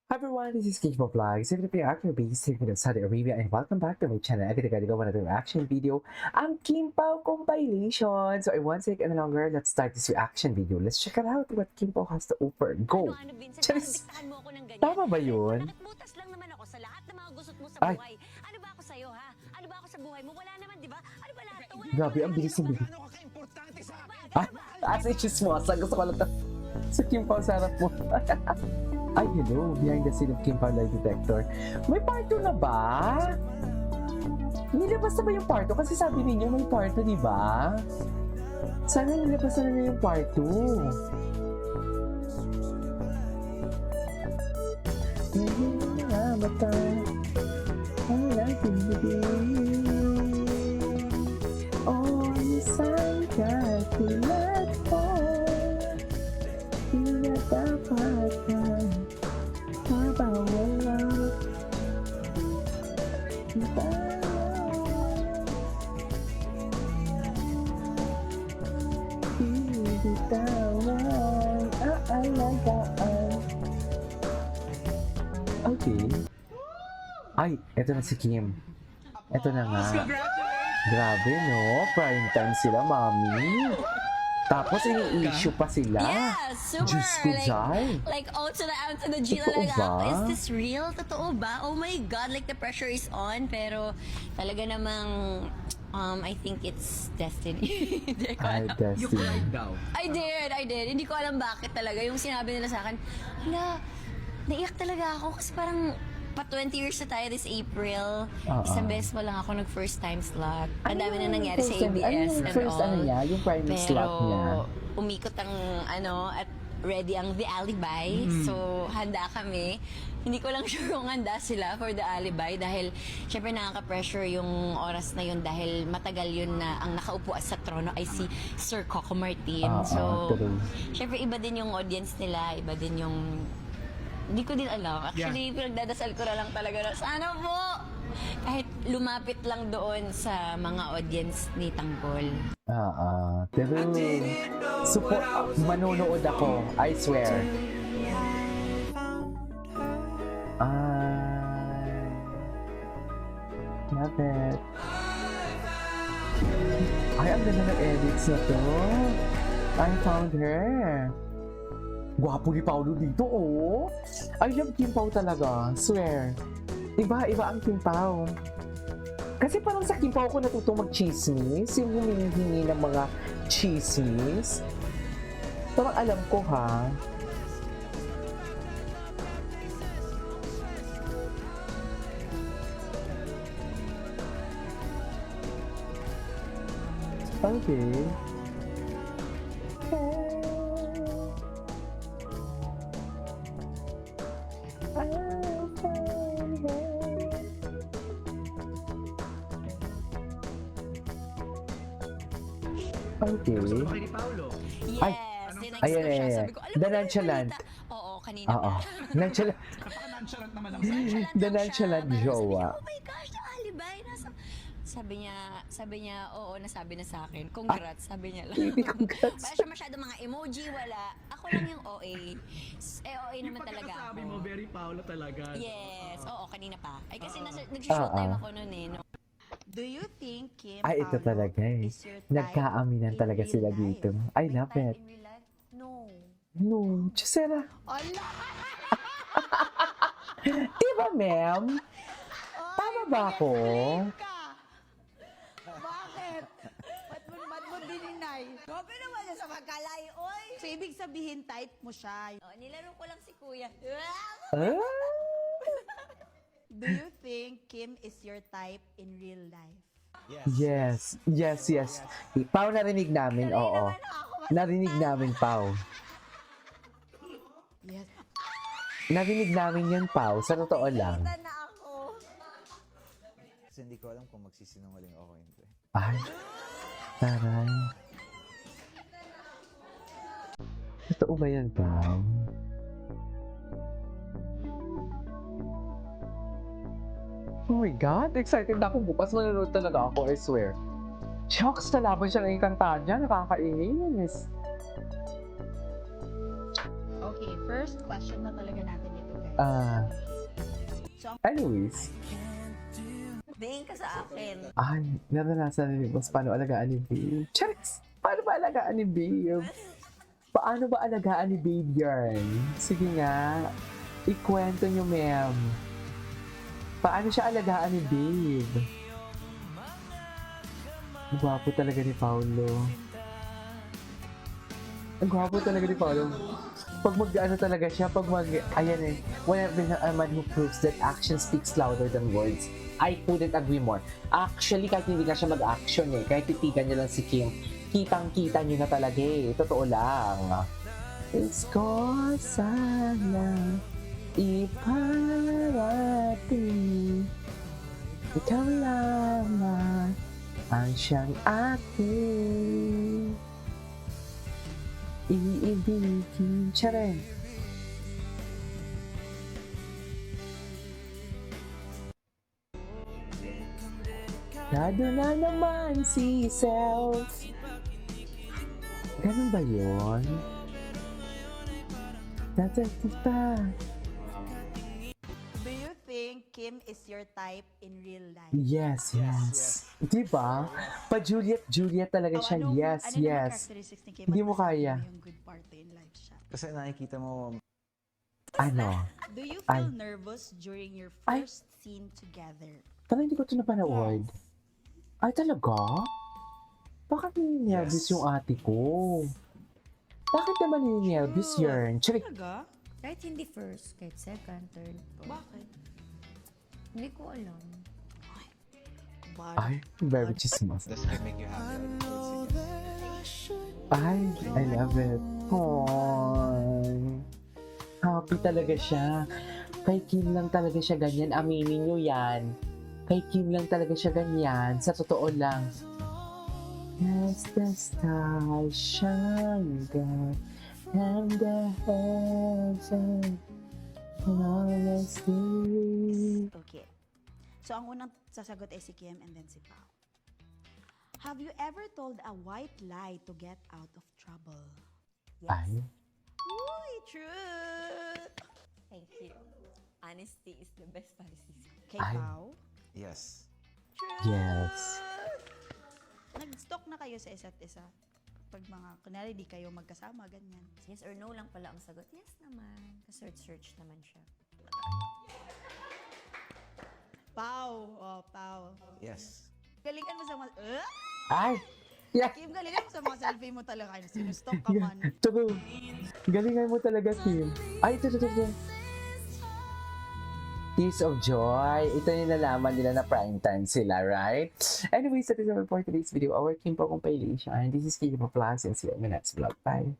Hi everyone, this is Kate Vlogs. If you're actor based here in Saudi Arabia and welcome back to my channel. Agad-agad gawa natin reaction video ang Kim Pao compilation. So I won't take any longer. Let's start this reaction video. Let's check it out what Kim Pao has to offer. Go! Ano, Vincent, Charis! diktahan mo ako ng ganyan. Tama ba yun? Bakit butas lang naman ako sa lahat ng mga gusot mo sa Ay. buhay? Ano ba ako sa'yo, ha? Ano ba ako sa buhay mo? Wala naman, di ba? Ano ba lahat to? Wala Grabe, naman, ang bilis ng video. Ano ka ka-importante sa akin? Ah, as a chismosa. Gusto ko lang sa Kim Pao sa harap mo. Ay, hello. Behind the scene of Kim Pao Lie Detector. May part 2 na ba? Nilabas na ba yung part 2? Kasi sabi ninyo may part 2, di ba? Sana nilabas na yung part 2. Mata ang aking bibig. Oh, isang katulad ko. Di na dapat na mabawala. Bibitawan, aalagaan. Okay. Ay, eto na si Kim. Eto na nga. Grabe, no? Prime time sila, mami. Tapos, ini-issue pa sila. Yeah, super. Diyos ko, Jai. Like, O to the M to the G Totoo talaga ba? ako. Is this real? Totoo ba? Oh my God, like the pressure is on. Pero talaga namang, I think it's destiny. Hindi ko Ay, alam. Destiny. daw. I did. Hindi ko alam bakit talaga. Yung sinabi nila sa akin, hala, naiyak talaga ako kasi parang pa 20 years na tayo this April. Isang beses mo lang ako nag-first time slot. Ang dami na nangyari sa ABS yung and first all. ano niya? Yung prime slot niya? Pero umikot ang at ready ang The Alibi. So, handa kami. Hindi ko lang sure kung handa sila for The Alibi dahil syempre nakaka-pressure yung oras na yun dahil matagal yun na ang nakaupo sa trono ay si Sir Coco Martin. So, true. syempre iba din yung audience nila, iba din yung hindi ko din alam. Actually, pinagdadasal ko na lang talaga na sana po kahit lumapit lang doon sa mga audience ni Tanggol. Pero, support, manonood ako. I swear. Love it. Ay, ang ganda ng edits na to. I found her. Gwapo ni Paolo dito, oh. I love Kim Pao talaga. Swear. Iba ang Kim Pao. Kasi parang sa Kim Pao ko natutong mag-chismis. Yung humihingi ng mga chismis. Parang alam ko, ha. Okay. Okay. Gusto mo kay ni Paolo? Yes, Ayan, tinnext ko siya. ayan. Sabi ko, alam The mo ba yung nonchalant. balita? Oo, kanina Oo. pa. Nonchalant. Napaka-nonchalant naman ang Nonchalant The lang siya. nonchalant Parang jowa. Sabi niya, oh my gosh, The Alibi. Sabi niya, oo, nasabi na sa akin. Congrats, sabi niya lang. Hindi congrats. Wala siya masyado mga emoji, wala. Ako lang yung OA. OA naman talaga ako. Sabi mo, very Paolo talaga. Yes, oo, kanina pa. Ay, kasi nag-shoot time ako noon eh. No? Do you think Kim Ay, ito Paolo talaga eh. is your type Nagkaaminan in talaga real sila life? dito. I love Type it. in real life? No. No, Chusera. Ala! Di ba, ma'am? Tama ba ako? Ka! Bakit? Ba't mo dininay? Grabe naman yan sa magkalay, oy! So, ibig sabihin, type mo siya. Oh, nilaro ko lang si Kuya. Ah? Do you think Kim is your type in real life? Yes. Pao, narinig namin, oo. Narinig namin, Pao. Yes. Narinig namin yun, Pao. Sa totoo lang. Kita na ako. Kasi hindi ko alam kung magsisinungaling ako o hindi. Ay. Taray. Totoo ba yan, Pao? Oh my God! Excited na ako. Bukas manonood talaga ako, I swear. Shocks, nalaban siya ng kantahan niya. Nakakainis. Okay, first question na talaga natin ito, guys. Anyways, Tingin ka sa akin. ay, naranasan ni boss paano alagaan ni Babe. Charis! Paano ba alagaan ni Babe? Paano ba alagaan ni Babe yarn? Sige nga, ikwento nyo, ma'am. Paano siya alagaan ni Babe? Ang gwapo talaga ni Paolo. Ang gwapo talaga ni Paolo. Pag mag-ano talaga siya, ayan eh, one of the man who proves that action speaks louder than words. I couldn't agree more. Actually, kahit hindi ka siya mag-action eh, kahit titigan niya lang si Kim, kitang-kita niyo na talaga eh. Totoo lang. It's ko sana iparating ikaw lamang ang siyang aking iibigin. Charing! Dado na naman si Self. Ganun ba yun? Tatagtita. Do you think Kim is your type in real life? Yes, yes. Diba? Pa-Juliet talaga siya. Yes, ano yes. characteristics ni Kim? Hindi at mo masabi kaya. Yung good party in life siya. Kasi nakikita mo, Ano? Do you Ay. feel nervous during your Ay. first scene together? Parang hindi ko ito napanood. Ay, talaga? Bakit nininervous Yes. yung ate ko? Bakit naman nininervous yarn? Charik! Talaga? Kahit hindi first, kahit second, third, fourth. Bakit? Hindi ko alam. Ay, very chismas. does it make you happy? Ay, I love it. Aww. Happy talaga siya. Kay Kim lang talaga siya ganyan. Aminin nyo yan. Kay Kim lang talaga siya ganyan. Sa totoo lang. As the stars shine down and the heaven and all the sea. Okay. So, ang unang sasagot ay si Kim and then si Pao. Have you ever told a white lie to get out of trouble? Ay, Uy, truth! Thank you. Honesty is the best policy. Kay Ay. Pao? Yes. Truth! yes. Nag-stalk na kayo sa isa't isa? Pag mga, kunwari, di kayo magkasama, ganyan. Yes or no lang pala ang sagot. Yes naman. Search naman siya. Pao! Oh, Pao. Yes. Galingan mo sa mga... Ay! Yeah! Kim, galingan mo sa mga selfie mo talaga. Sinustalk ka man. True. Galingan mo talaga, Kim. Ay, ito. Tears of joy. Ito yung nalaman nila na prime time sila, right? Anyways, that is all for today's video. Our Kim po compilation. This is Kim Plus and see you in the next vlog. Bye!